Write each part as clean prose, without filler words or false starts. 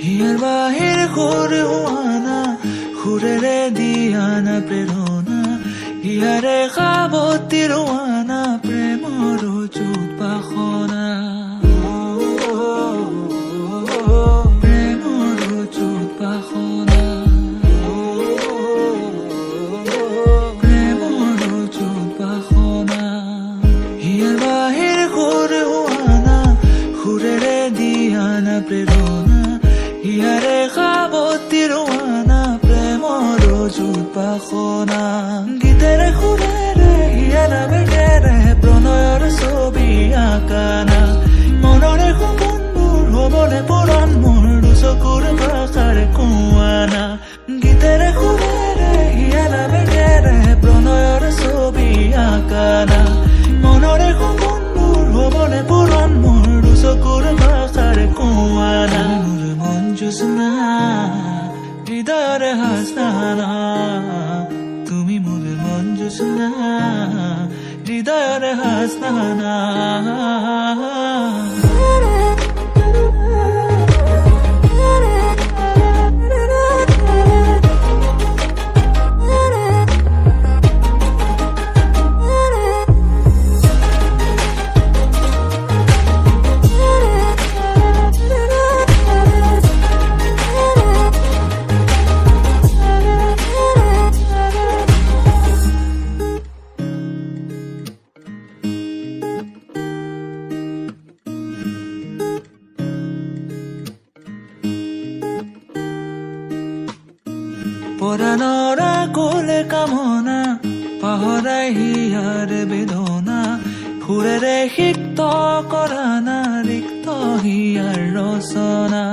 হিয়াৰ বাহিৰ সুৰ হোৱানা সুৰেৰে দিয়ানা প্ৰেৰণা হিয়াৰে সাৱতি ৰোৱানা প্ৰেমৰ যুত বাসনা প্ৰেমৰ যুত বাসনা প্ৰেমৰ যুত বাসনা হিয়াৰ বাহিৰ সুৰ হোৱানা সুৰেৰে দিয়ানা প্ৰেৰণা হিয়াৰে সাৱতি ৰোৱানা প্ৰেমৰ যুত বাসনা গীতেৰে সুৰেৰে হিয়াৰ বেগেৰে প্ৰণয়ৰ ছবি আঁকানা মনৰে সপোনবোৰ হ'বলে পূৰণ মোৰ দুচকুৰ ভাষাৰে কোৱানা গীতেৰে সুৰেৰে হিয়াৰ বেগেৰে প্ৰণয়ৰ ছবি আঁকানা মনৰে সপোনবোৰ হ'বলে পূৰণ মোৰ দুচকুৰ ভাষাৰে কোৱানা জোৎস্না হৃদয়ৰে হাসনা তুমি মোৰ মন জোৎস্না হৃদয়ৰে হাসনা পৰাণৰ কোলে কামনা পাহৰাই হিয়াৰ বেদনা সুৰেৰে সিক্ত কৰানা ৰিক্ত হিয়াৰ ৰচনা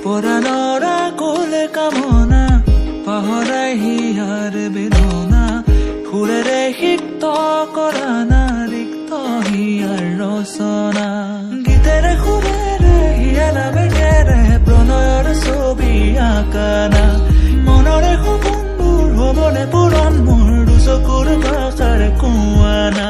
পৰাণৰ কোলে কামনা পাহৰাই হিয়াৰ বেদনা সুৰেৰে সিক্ত কৰানা ৰিক্ত হিয়াৰ ৰচনা গীতেৰে সুৰেৰে হিয়াৰ বেগেৰে প্ৰণয়ৰ ছবি আঁকানা মনৰে সপোনবোৰ হ'বলে পূৰণ মোৰ দুচকুৰ ভাষাৰে কোৱানা